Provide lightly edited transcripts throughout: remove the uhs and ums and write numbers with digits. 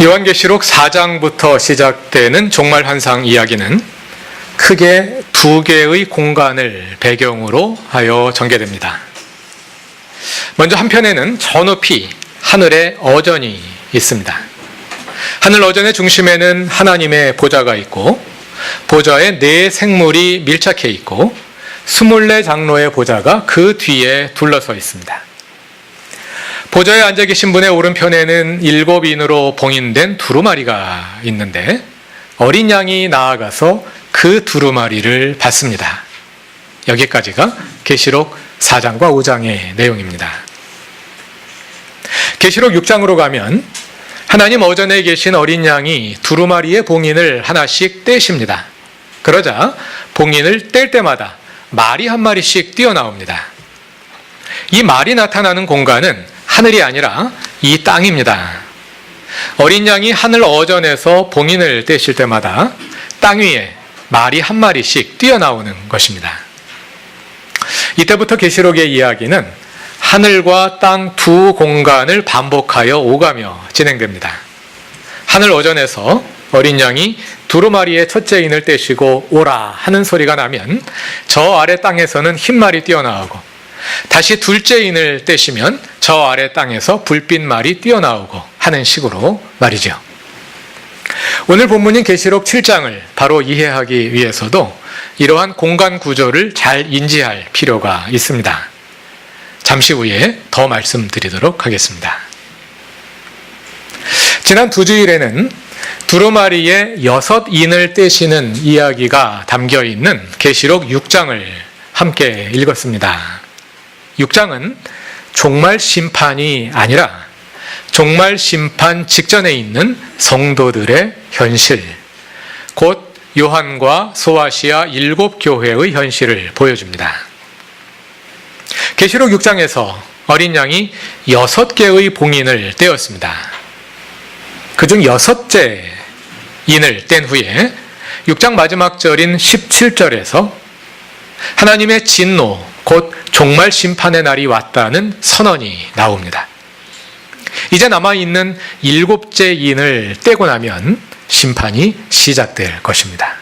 요한계시록 4장부터 시작되는 종말환상 이야기는 크게 두 개의 공간을 배경으로 하여 전개됩니다. 먼저 한편에는 저 높이 하늘의 어전이 있습니다. 하늘 어전의 중심에는 하나님의 보좌가 있고 보좌에 네 생물이 밀착해 있고 24 장로의 보좌가 그 뒤에 둘러서 있습니다. 보좌에 앉아 계신 분의 오른편에는 7인으로 봉인된 두루마리가 있는데 어린 양이 나아가서 그 두루마리를 받습니다. 여기까지가 계시록 4장과 5장의 내용입니다. 계시록 6장으로 가면 하나님 어전에 계신 어린 양이 두루마리의 봉인을 하나씩 떼십니다. 그러자 봉인을 뗄 때마다 말이 한 마리씩 뛰어나옵니다. 이 말이 나타나는 공간은 하늘이 아니라 이 땅입니다. 어린 양이 하늘 어전에서 봉인을 떼실 때마다 땅 위에 말이 한 마리씩 뛰어나오는 것입니다. 이때부터 계시록의 이야기는 하늘과 땅 두 공간을 반복하여 오가며 진행됩니다. 하늘 어전에서 어린 양이 두루마리의 첫째 인을 떼시고 오라 하는 소리가 나면 저 아래 땅에서는 흰 말이 뛰어나오고 다시 둘째 인을 떼시면 저 아래 땅에서 불빛 말이 뛰어나오고 하는 식으로 말이죠. 오늘 본문인 계시록 7장을 바로 이해하기 위해서도 이러한 공간 구조를 잘 인지할 필요가 있습니다. 잠시 후에 더 말씀드리도록 하겠습니다. 지난 두 주일에는 두루마리의 6인을 떼시는 이야기가 담겨있는 계시록 6장을 함께 읽었습니다. 6장은 종말 심판이 아니라 종말 심판 직전에 있는 성도들의 현실, 곧 요한과 소아시아 7교회의 현실을 보여줍니다. 계시록 6장에서 어린 양이 6개의 봉인을 떼었습니다. 그중 6째 인을 뗀 후에 6장 마지막 절인 17절에서 하나님의 진노, 곧 종말 심판의 날이 왔다는 선언이 나옵니다. 이제 남아있는 7째 인을 떼고 나면 심판이 시작될 것입니다.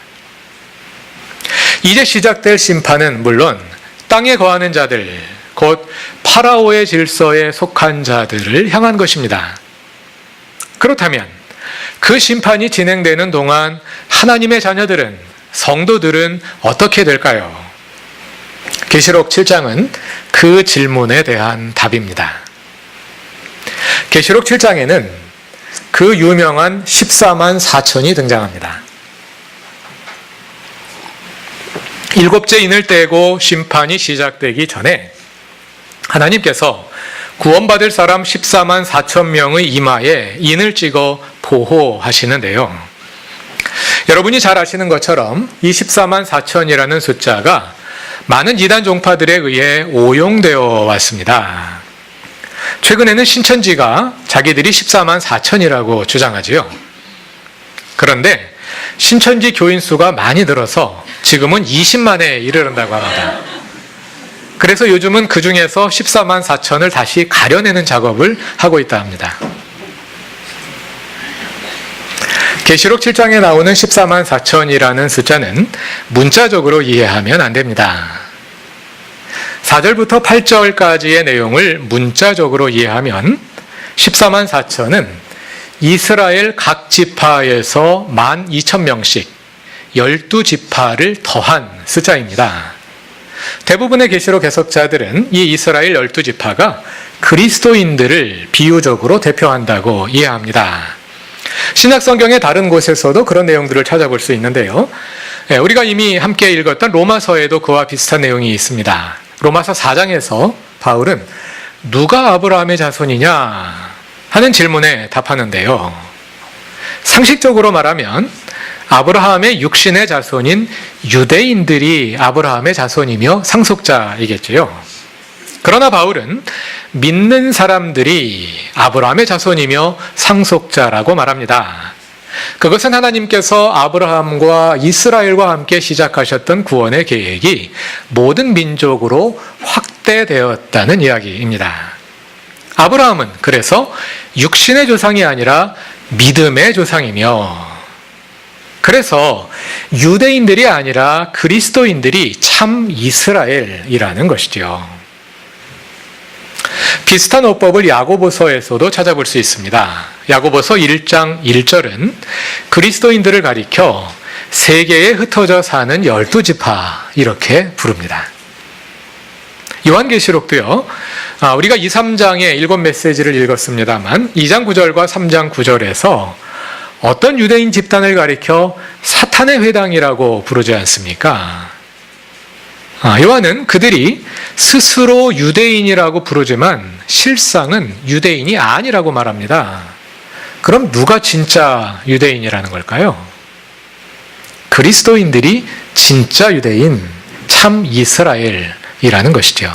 이제 시작될 심판은 물론 땅에 거하는 자들, 곧 파라오의 질서에 속한 자들을 향한 것입니다. 그렇다면 그 심판이 진행되는 동안 하나님의 자녀들은, 성도들은 어떻게 될까요? 계시록 7장은 그 질문에 대한 답입니다. 계시록 7장에는 그 유명한 14만 4천이 등장합니다. 7째 인을 떼고 심판이 시작되기 전에 하나님께서 구원받을 사람 14만 4천 명의 이마에 인을 찍어 보호하시는데요. 여러분이 잘 아시는 것처럼 이 14만 4천이라는 숫자가 많은 이단 종파들에 의해 오용되어 왔습니다. 최근에는 신천지가 자기들이 14만 4천이라고 주장하지요. 그런데 신천지 교인 수가 많이 늘어서 지금은 20만에 이르른다고 합니다. 그래서 요즘은 그 중에서 14만 4천을 다시 가려내는 작업을 하고 있다 합니다. 계시록 7장에 나오는 14만 4천이라는 숫자는 문자적으로 이해하면 안 됩니다. 4절부터 8절까지의 내용을 문자적으로 이해하면 14만 4천은 이스라엘 각 지파에서 12,000명씩 12지파를 더한 숫자입니다. 대부분의 계시록 해석자들은 이 이스라엘 12지파가 그리스도인들을 비유적으로 대표한다고 이해합니다. 신약성경의 다른 곳에서도 그런 내용들을 찾아볼 수 있는데요. 우리가 이미 함께 읽었던 로마서에도 그와 비슷한 내용이 있습니다. 로마서 4장에서 바울은 누가 아브라함의 자손이냐 하는 질문에 답하는데요. 상식적으로 말하면 아브라함의 육신의 자손인 유대인들이 아브라함의 자손이며 상속자이겠지요. 그러나 바울은 믿는 사람들이 아브라함의 자손이며 상속자라고 말합니다. 그것은 하나님께서 아브라함과 이스라엘과 함께 시작하셨던 구원의 계획이 모든 민족으로 확대되었다는 이야기입니다. 아브라함은 그래서 육신의 조상이 아니라 믿음의 조상이며, 그래서 유대인들이 아니라 그리스도인들이 참 이스라엘이라는 것이죠. 비슷한 어법을 야고보서에서도 찾아볼 수 있습니다. 야고보서 1장 1절은 그리스도인들을 가리켜 세계에 흩어져 사는 12지파 이렇게 부릅니다. 요한계시록도요, 우리가 2, 3장의 일곱 메시지를 읽었습니다만 2장 9절과 3장 9절에서 어떤 유대인 집단을 가리켜 사탄의 회당이라고 부르지 않습니까? 요한은 그들이 스스로 유대인이라고 부르지만 실상은 유대인이 아니라고 말합니다. 그럼 누가 진짜 유대인이라는 걸까요? 그리스도인들이 진짜 유대인, 참 이스라엘이라는 것이죠.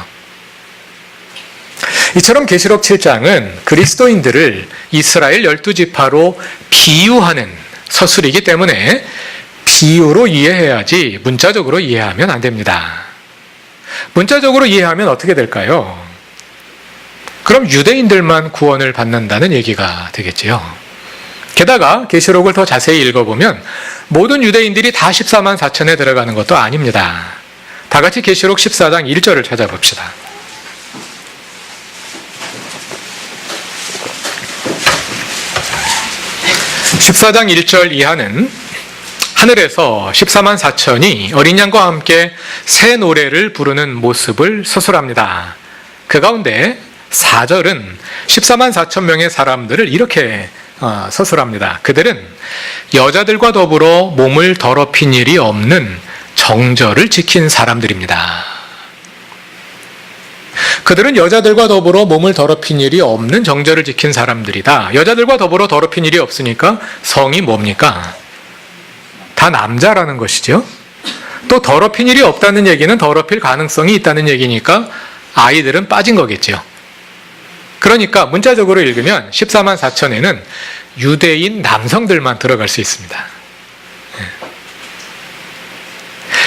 이처럼 계시록 7장은 그리스도인들을 이스라엘 12지파로 비유하는 서술이기 때문에 비유로 이해해야지 문자적으로 이해하면 안 됩니다. 문자적으로 이해하면 어떻게 될까요? 그럼 유대인들만 구원을 받는다는 얘기가 되겠지요. 게다가 계시록을 더 자세히 읽어보면 모든 유대인들이 다 14만 4천에 들어가는 것도 아닙니다. 다 같이 계시록 14장 1절을 찾아봅시다. (14장 1절) 이하는 하늘에서 14만 4천이 어린 양과 함께 새 노래를 부르는 모습을 서술합니다. 그 가운데 4절은 14만 4천 명의 사람들을 이렇게 서술합니다. 그들은 여자들과 더불어 몸을 더럽힌 일이 없는 정절을 지킨 사람들입니다. 그들은 여자들과 더불어 몸을 더럽힌 일이 없는 정절을 지킨 사람들이다. 여자들과 더불어 더럽힌 일이 없으니까 성이 뭡니까? 다 남자라는 것이죠. 또 더럽힌 일이 없다는 얘기는 더럽힐 가능성이 있다는 얘기니까 아이들은 빠진 거겠죠. 그러니까 문자적으로 읽으면 14만 4천에는 유대인 남성들만 들어갈 수 있습니다.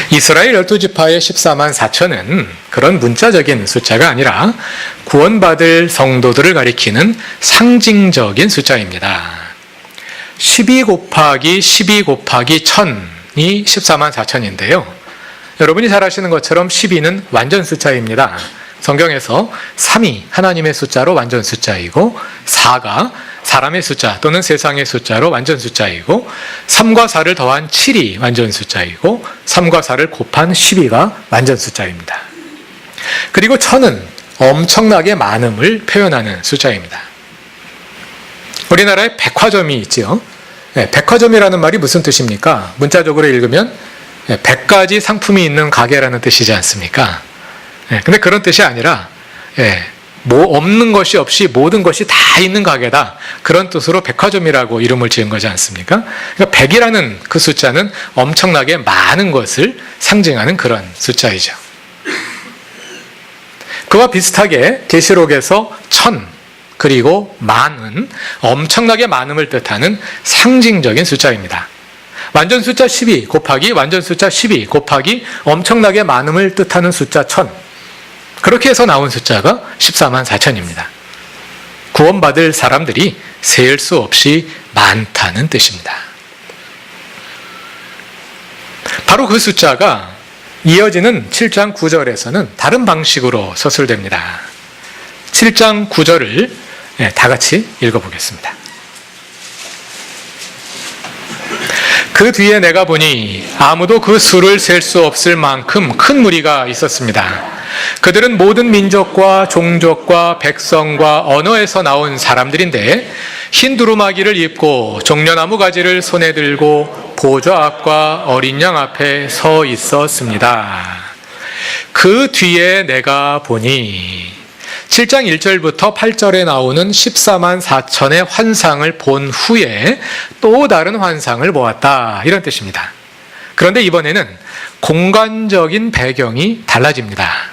이스라엘 12지파의 14만 4천은 그런 문자적인 숫자가 아니라 구원받을 성도들을 가리키는 상징적인 숫자입니다. 12 곱하기 12 곱하기 1000이 14만 4천인데요. 여러분이 잘 아시는 것처럼 12는 완전 숫자입니다. 성경에서 3이 하나님의 숫자로 완전 숫자이고 4가 사람의 숫자 또는 세상의 숫자로 완전 숫자이고 3과 4를 더한 7이 완전 숫자이고 3과 4를 곱한 12가 완전 숫자입니다. 그리고 1000은 엄청나게 많음을 표현하는 숫자입니다. 우리나라에 백화점이 있지요. 백화점이라는 말이 무슨 뜻입니까? 문자적으로 읽으면 100가지 상품이 있는 가게라는 뜻이지 않습니까? 근데 그런 뜻이 아니라 뭐 없는 것이 없이 모든 것이 다 있는 가게다. 그런 뜻으로 백화점이라고 이름을 지은 거지 않습니까? 그러니까 100이라는 그 숫자는 엄청나게 많은 것을 상징하는 그런 숫자이죠. 그와 비슷하게 계시록에서 1000 그리고 만은 엄청나게 많음을 뜻하는 상징적인 숫자입니다. 완전 숫자 12 곱하기 완전 숫자 12 곱하기 엄청나게 많음을 뜻하는 숫자 1000. 그렇게 해서 나온 숫자가 14만 4천입니다. 구원받을 사람들이 셀 수 없이 많다는 뜻입니다. 바로 그 숫자가 이어지는 7장 9절에서는 다른 방식으로 서술됩니다. 7장 9절을 다 같이 읽어보겠습니다. 그 뒤에 내가 보니 아무도 그 수를 셀 수 없을 만큼 큰 무리가 있었습니다. 그들은 모든 민족과 종족과 백성과 언어에서 나온 사람들인데 흰 두루마기를 입고 종려나무 가지를 손에 들고 보좌 앞과 어린 양 앞에 서 있었습니다. 그 뒤에 내가 보니 7장 1절부터 8절에 나오는 14만 4천의 환상을 본 후에 또 다른 환상을 보았다. 이런 뜻입니다. 그런데 이번에는 공간적인 배경이 달라집니다.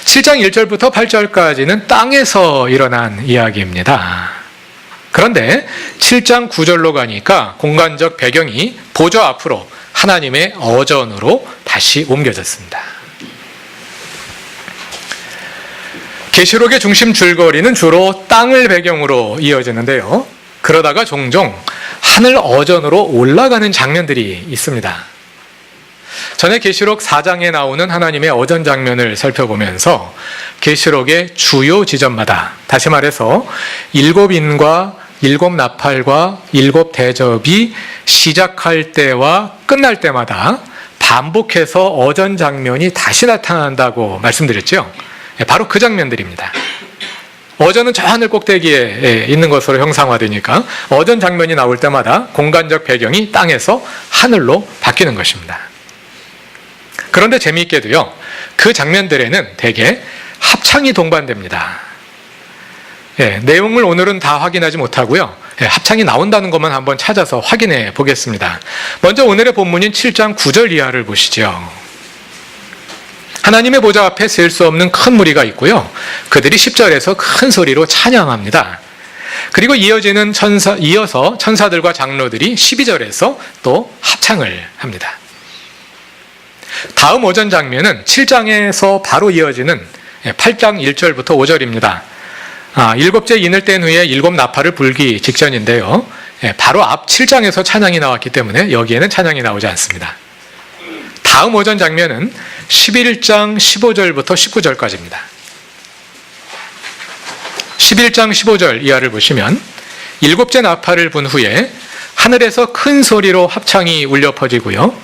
7장 1절부터 8절까지는 땅에서 일어난 이야기입니다. 그런데 7장 9절로 가니까 공간적 배경이 보좌 앞으로 하나님의 어전으로 다시 옮겨졌습니다. 계시록의 중심 줄거리는 주로 땅을 배경으로 이어지는데요. 그러다가 종종 하늘 어전으로 올라가는 장면들이 있습니다. 전에 계시록 4장에 나오는 하나님의 어전 장면을 살펴보면서 계시록의 주요 지점마다, 다시 말해서 7인과 7나팔과 7대접이 시작할 때와 끝날 때마다 반복해서 어전 장면이 다시 나타난다고 말씀드렸죠. 바로 그 장면들입니다. 어전은 저 하늘 꼭대기에 있는 것으로 형상화되니까 어전 장면이 나올 때마다 공간적 배경이 땅에서 하늘로 바뀌는 것입니다. 그런데 재미있게도요, 그 장면들에는 대개 합창이 동반됩니다. 내용을 오늘은 다 확인하지 못하고요, 합창이 나온다는 것만 한번 찾아서 확인해 보겠습니다. 먼저 오늘의 본문인 7장 9절 이하를 보시죠. 하나님의 보좌 앞에 셀 수 없는 큰 무리가 있고요, 그들이 10절에서 큰 소리로 찬양합니다. 그리고 이어서 천사들과 장로들이 12절에서 또 합창을 합니다. 다음 오전 장면은 7장에서 바로 이어지는 8장 1절부터 5절입니다. 7째 인을 뗀 후에 7나팔을 불기 직전인데요. 바로 앞 7장에서 찬양이 나왔기 때문에 여기에는 찬양이 나오지 않습니다. 다음 오전 장면은 11장 15절부터 19절까지입니다. 11장 15절 이하를 보시면 7째 나팔을 분 후에 하늘에서 큰 소리로 합창이 울려 퍼지고요.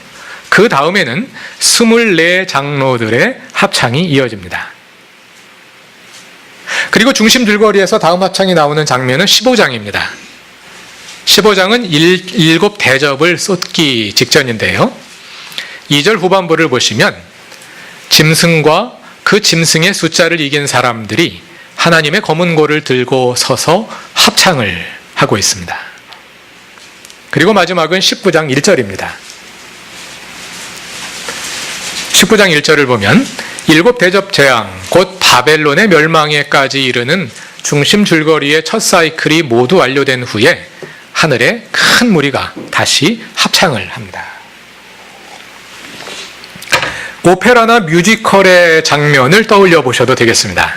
그 다음에는 24 장로들의 합창이 이어집니다. 그리고 중심 줄거리에서 다음 합창이 나오는 장면은 15장입니다. 15장은 7대접을 쏟기 직전인데요. 2절 후반부를 보시면 짐승과 그 짐승의 숫자를 이긴 사람들이 하나님의 검은 고를 들고 서서 합창을 하고 있습니다. 그리고 마지막은 19장 1절입니다. 19장 1절을 보면 7대접 재앙, 곧 바벨론의 멸망에까지 이르는 중심 줄거리의 첫 사이클이 모두 완료된 후에 하늘에 큰 무리가 다시 합창을 합니다. 오페라나 뮤지컬의 장면을 떠올려 보셔도 되겠습니다.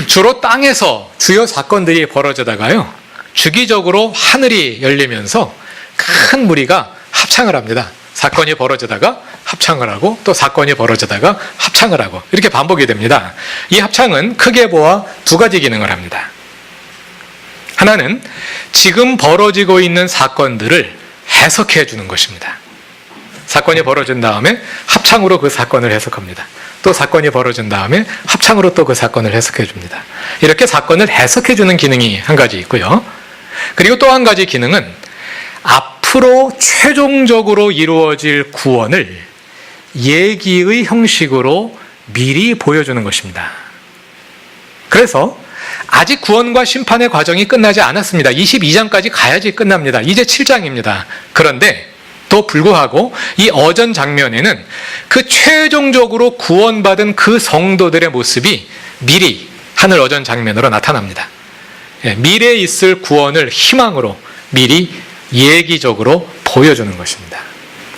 주로 땅에서 주요 사건들이 벌어지다가요, 주기적으로 하늘이 열리면서 큰 무리가 합창을 합니다. 사건이 벌어지다가 합창을 하고 또 사건이 벌어지다가 합창을 하고 이렇게 반복이 됩니다. 이 합창은 크게 보아 두 가지 기능을 합니다. 하나는 지금 벌어지고 있는 사건들을 해석해 주는 것입니다. 사건이 벌어진 다음에 합창으로 그 사건을 해석합니다. 또 사건이 벌어진 다음에 합창으로 또 그 사건을 해석해 줍니다. 이렇게 사건을 해석해 주는 기능이 한 가지 있고요. 그리고 또 한 가지 기능은 앞으로 최종적으로 이루어질 구원을 예기의 형식으로 미리 보여주는 것입니다. 그래서 아직 구원과 심판의 과정이 끝나지 않았습니다. 22장까지 가야지 끝납니다. 이제 7장입니다. 그런데 또 불구하고 이 어전 장면에는 그 최종적으로 구원받은 그 성도들의 모습이 미리 하늘 어전 장면으로 나타납니다. 미래에 있을 구원을 희망으로 미리 예기적으로 보여주는 것입니다.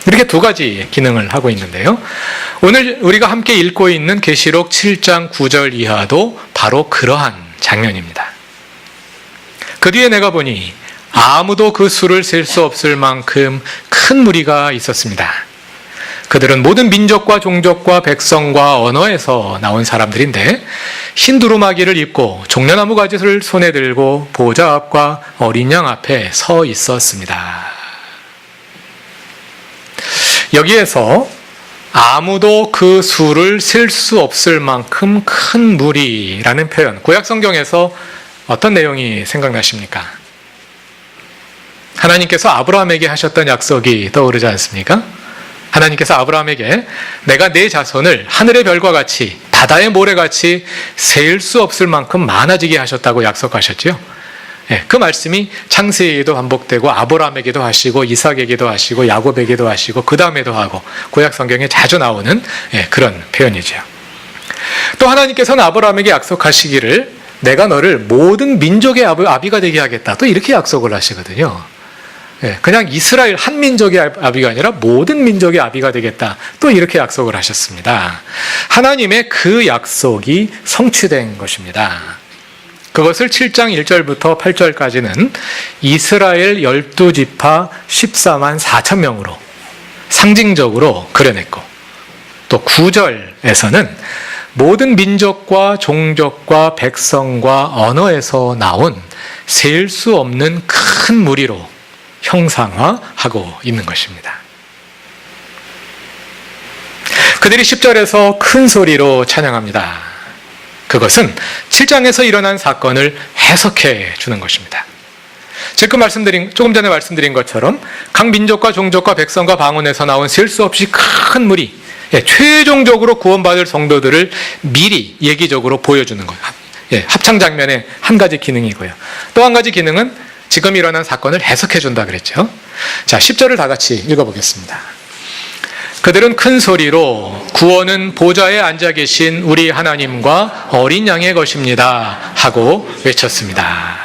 이렇게 두 가지 기능을 하고 있는데요. 오늘 우리가 함께 읽고 있는 계시록 7장 9절 이하도 바로 그러한 장면입니다. 그 뒤에 내가 보니 아무도 그 수를 셀 수 없을 만큼 큰 무리가 있었습니다. 그들은 모든 민족과 종족과 백성과 언어에서 나온 사람들인데 흰 두루마기를 입고 종려나무 가지를 손에 들고 보좌 앞과 어린 양 앞에 서 있었습니다. 여기에서 아무도 그 수를 셀 수 없을 만큼 큰 무리라는 표현, 구약 성경에서 어떤 내용이 생각나십니까? 하나님께서 아브라함에게 하셨던 약속이 떠오르지 않습니까? 하나님께서 아브라함에게 내가 내 자손을 하늘의 별과 같이 바다의 모래같이 셀 수 없을 만큼 많아지게 하셨다고 약속하셨죠. 그 말씀이 창세기에도 반복되고 아브라함에게도 하시고 이삭에게도 하시고 야곱에게도 하시고 그 다음에도 하고 구약 성경에 자주 나오는 그런 표현이죠. 또 하나님께서는 아브라함에게 약속하시기를 내가 너를 모든 민족의 아비가 되게 하겠다, 또 이렇게 약속을 하시거든요. 그냥 이스라엘 한 민족의 아비가 아니라 모든 민족의 아비가 되겠다. 또 이렇게 약속을 하셨습니다. 하나님의 그 약속이 성취된 것입니다. 그것을 7장 1절부터 8절까지는 이스라엘 12지파 14만 4천 명으로 상징적으로 그려냈고, 또 9절에서는 모든 민족과 종족과 백성과 언어에서 나온 셀 수 없는 큰 무리로 형상화하고 있는 것입니다. 그들이 10절에서 큰 소리로 찬양합니다. 그것은 7장에서 일어난 사건을 해석해 주는 것입니다. 조금 전에 말씀드린 것처럼 각 민족과 종족과 백성과 방언에서 나온 셀 수 없이 큰 무리, 최종적으로 구원받을 성도들을 미리 예기적으로 보여주는 거예요. 합창 장면의 한 가지 기능이고요. 또 한 가지 기능은 지금 일어난 사건을 해석해 준다 그랬죠. 자, 10절을 다 같이 읽어보겠습니다. 그들은 큰 소리로 구원은 보좌에 앉아 계신 우리 하나님과 어린 양의 것입니다 하고 외쳤습니다.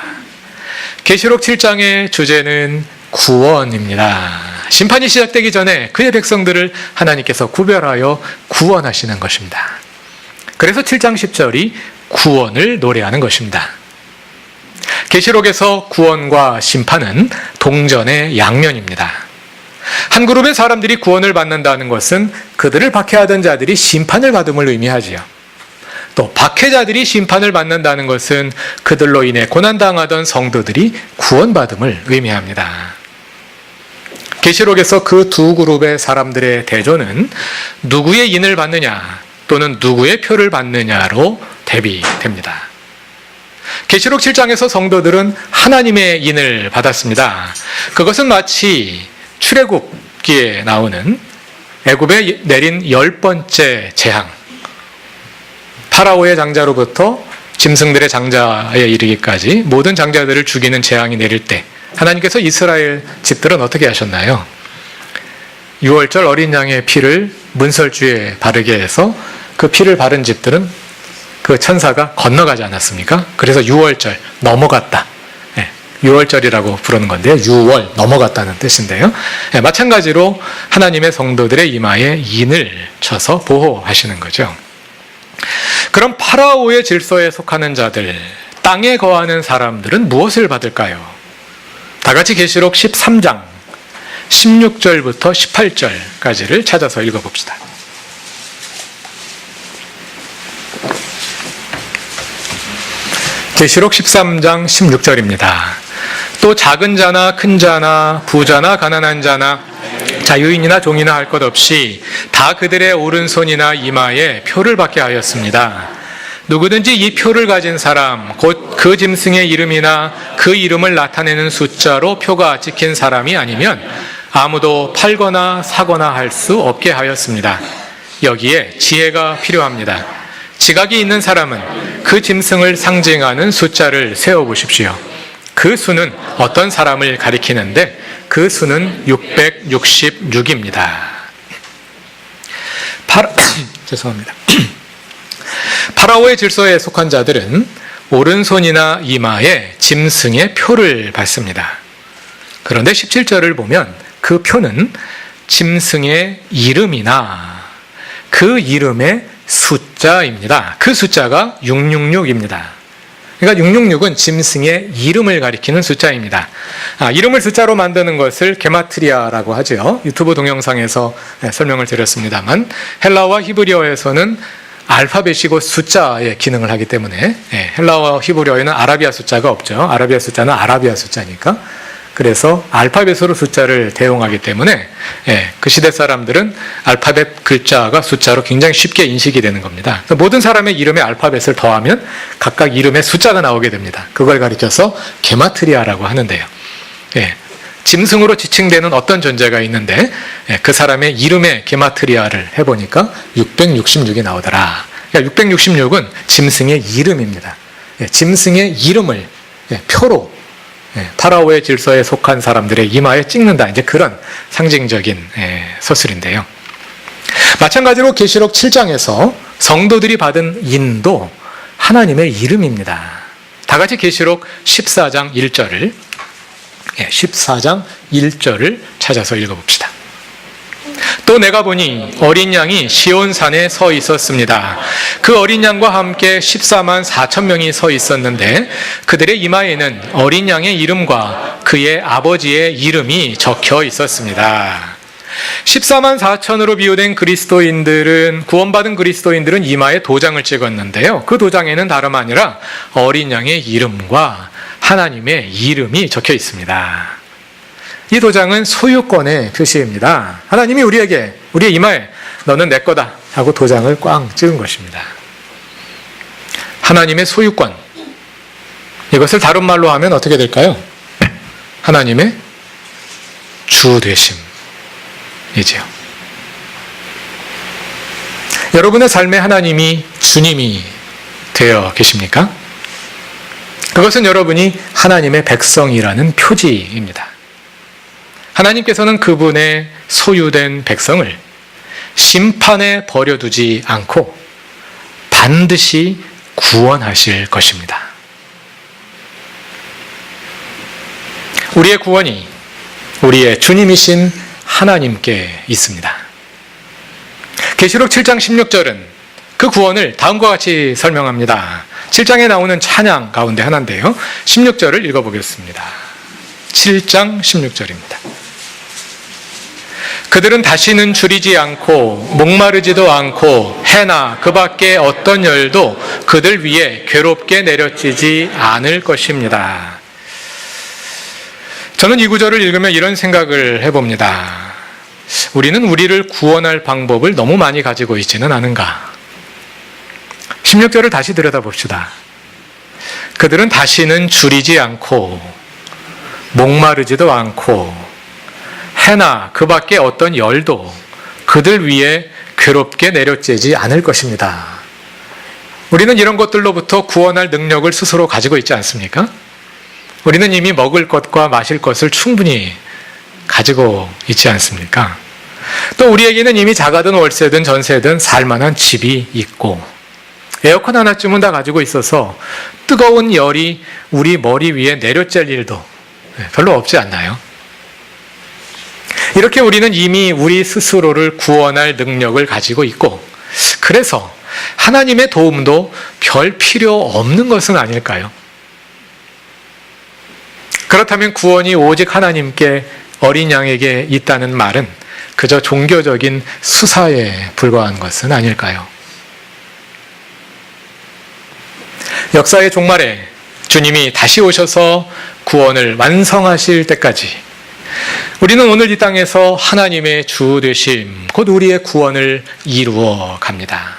계시록 7장의 주제는 구원입니다. 심판이 시작되기 전에 그의 백성들을 하나님께서 구별하여 구원하시는 것입니다. 그래서 7장 10절이 구원을 노래하는 것입니다. 계시록에서 구원과 심판은 동전의 양면입니다. 한 그룹의 사람들이 구원을 받는다는 것은 그들을 박해하던 자들이 심판을 받음을 의미하지요. 또 박해자들이 심판을 받는다는 것은 그들로 인해 고난당하던 성도들이 구원받음을 의미합니다. 계시록에서 그 두 그룹의 사람들의 대조는 누구의 인을 받느냐 또는 누구의 표를 받느냐로 대비됩니다. 계시록 7장에서 성도들은 하나님의 인을 받았습니다. 그것은 마치 출애굽기에 나오는 애굽에 내린 10번째 재앙, 파라오의 장자로부터 짐승들의 장자에 이르기까지 모든 장자들을 죽이는 재앙이 내릴 때 하나님께서 이스라엘 집들은 어떻게 하셨나요? 6월절 어린 양의 피를 문설주에 바르게 해서 그 피를 바른 집들은 그 천사가 건너가지 않았습니까? 그래서 6월절 넘어갔다. 6월절이라고 부르는 건데요. 6월 넘어갔다는 뜻인데요. 마찬가지로 하나님의 성도들의 이마에 인을 쳐서 보호하시는 거죠. 그럼 파라오의 질서에 속하는 자들, 땅에 거하는 사람들은 무엇을 받을까요? 다 같이 계시록 13장 16절부터 18절까지를 찾아서 읽어봅시다. 계시록 13장 16절입니다. 또 작은 자나 큰 자나 부자나 가난한 자나 자유인이나 종이나 할 것 없이 다 그들의 오른손이나 이마에 표를 받게 하였습니다. 누구든지 이 표를 가진 사람, 곧 그 짐승의 이름이나 그 이름을 나타내는 숫자로 표가 찍힌 사람이 아니면 아무도 팔거나 사거나 할 수 없게 하였습니다. 여기에 지혜가 필요합니다. 지각이 있는 사람은 그 짐승을 상징하는 숫자를 세어보십시오. 그 수는 어떤 사람을 가리키는데 그 수는 666입니다. 죄송합니다. 파라오의 질서에 속한 자들은 오른손이나 이마에 짐승의 표를 받습니다. 그런데 17절을 보면 그 표는 짐승의 이름이나 그 이름의 숫자입니다. 그 숫자가 666입니다. 그러니까 666은 짐승의 이름을 가리키는 숫자입니다. 이름을 숫자로 만드는 것을 게마트리아라고 하죠. 유튜브 동영상에서 설명을 드렸습니다만 헬라어와 히브리어에서는 알파벳이고 숫자의 기능을 하기 때문에 헬라어와 히브리어에는 아라비아 숫자가 없죠. 아라비아 숫자는 아라비아 숫자니까. 그래서 알파벳으로 숫자를 대용하기 때문에 그 시대 사람들은 알파벳 글자가 숫자로 굉장히 쉽게 인식이 되는 겁니다. 모든 사람의 이름에 알파벳을 더하면 각각 이름의 숫자가 나오게 됩니다. 그걸 가리켜서 게마트리아라고 하는데요. 짐승으로 지칭되는 어떤 존재가 있는데 그 사람의 이름의 게마트리아를 해보니까 666이 나오더라. 그러니까 666은 짐승의 이름입니다. 짐승의 이름을 표로 파라오의 질서에 속한 사람들의 이마에 찍는다. 이제 그런 상징적인 서술인데요. 마찬가지로 계시록 7장에서 성도들이 받은 인도 하나님의 이름입니다. 다 같이 계시록 14장 1절을 14장 1절을 찾아서 읽어봅시다. 또 내가 보니 어린 양이 시온산에 서 있었습니다. 그 어린 양과 함께 14만 4천 명이 서 있었는데 그들의 이마에는 어린 양의 이름과 그의 아버지의 이름이 적혀 있었습니다. 14만 4천으로 비유된 구원받은 그리스도인들은 이마에 도장을 찍었는데요. 그 도장에는 다름 아니라 어린 양의 이름과 하나님의 이름이 적혀 있습니다. 이 도장은 소유권의 표시입니다. 하나님이 우리의 이마에 너는 내 거다 하고 도장을 꽝 찍은 것입니다. 하나님의 소유권, 이것을 다른 말로 하면 어떻게 될까요? 하나님의 주 되심이지요. 여러분의 삶에 하나님이 주님이 되어 계십니까? 그것은 여러분이 하나님의 백성이라는 표지입니다. 하나님께서는 그분의 소유된 백성을 심판에 버려두지 않고 반드시 구원하실 것입니다. 우리의 구원이 우리의 주님이신 하나님께 있습니다. 계시록 7장 16절은 그 구원을 다음과 같이 설명합니다. 7장에 나오는 찬양 가운데 하나인데요. 16절을 읽어보겠습니다. 7장 16절입니다. 그들은 다시는 줄이지 않고 목마르지도 않고 해나 그 밖에 어떤 열도 그들 위에 괴롭게 내려지지 않을 것입니다. 저는 이 구절을 읽으면 이런 생각을 해봅니다. 우리는 우리를 구원할 방법을 너무 많이 가지고 있지는 않은가? 16절을 다시 들여다봅시다. 그들은 다시는 줄이지 않고 목마르지도 않고 해나 그 밖에 어떤 열도 그들 위에 괴롭게 내려지지 않을 것입니다. 우리는 이런 것들로부터 구원할 능력을 스스로 가지고 있지 않습니까? 우리는 이미 먹을 것과 마실 것을 충분히 가지고 있지 않습니까? 또 우리에게는 이미 자가든 월세든 전세든 살만한 집이 있고 에어컨 하나쯤은 다 가지고 있어서 뜨거운 열이 우리 머리 위에 내려질 일도 별로 없지 않나요? 이렇게 우리는 이미 우리 스스로를 구원할 능력을 가지고 있고 그래서 하나님의 도움도 별 필요 없는 것은 아닐까요? 그렇다면 구원이 오직 하나님께 어린 양에게 있다는 말은 그저 종교적인 수사에 불과한 것은 아닐까요? 역사의 종말에 주님이 다시 오셔서 구원을 완성하실 때까지 우리는 오늘 이 땅에서 하나님의 주 되심, 곧 우리의 구원을 이루어 갑니다.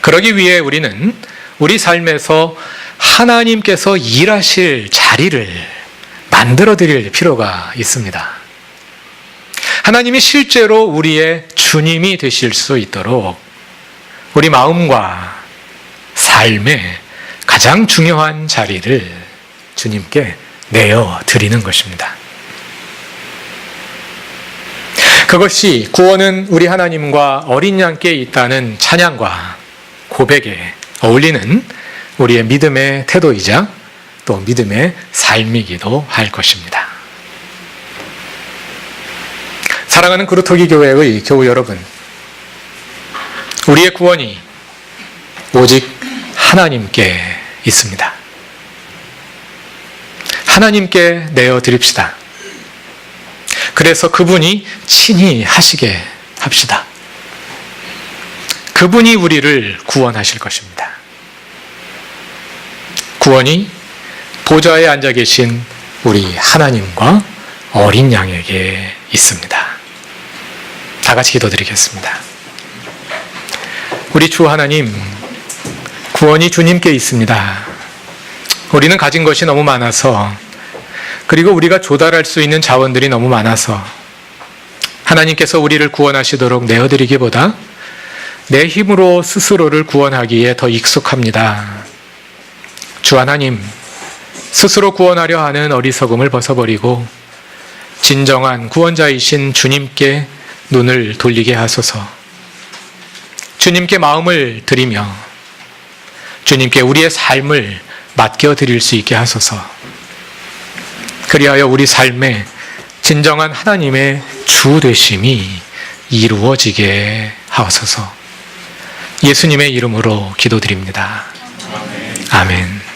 그러기 위해 우리는 우리 삶에서 하나님께서 일하실 자리를 만들어 드릴 필요가 있습니다. 하나님이 실제로 우리의 주님이 되실 수 있도록 우리 마음과 삶의 가장 중요한 자리를 주님께 내어 드리는 것입니다. 그것이 구원은 우리 하나님과 어린 양께 있다는 찬양과 고백에 어울리는 우리의 믿음의 태도이자 또 믿음의 삶이기도 할 것입니다. 사랑하는 그루터기 교회의 교우 여러분, 우리의 구원이 오직 하나님께 있습니다. 하나님께 내어 드립시다. 그래서 그분이 친히 하시게 합시다. 그분이 우리를 구원하실 것입니다. 구원이 보좌에 앉아 계신 우리 하나님과 어린 양에게 있습니다. 다 같이 기도드리겠습니다. 우리 주 하나님, 구원이 주님께 있습니다. 우리는 가진 것이 너무 많아서, 그리고 우리가 조달할 수 있는 자원들이 너무 많아서 하나님께서 우리를 구원하시도록 내어드리기보다 내 힘으로 스스로를 구원하기에 더 익숙합니다. 주 하나님, 스스로 구원하려 하는 어리석음을 벗어버리고 진정한 구원자이신 주님께 눈을 돌리게 하소서. 주님께 마음을 드리며 주님께 우리의 삶을 맡겨드릴 수 있게 하소서. 그리하여 우리 삶에 진정한 하나님의 주 되심이 이루어지게 하옵소서. 예수님의 이름으로 기도드립니다. 아멘.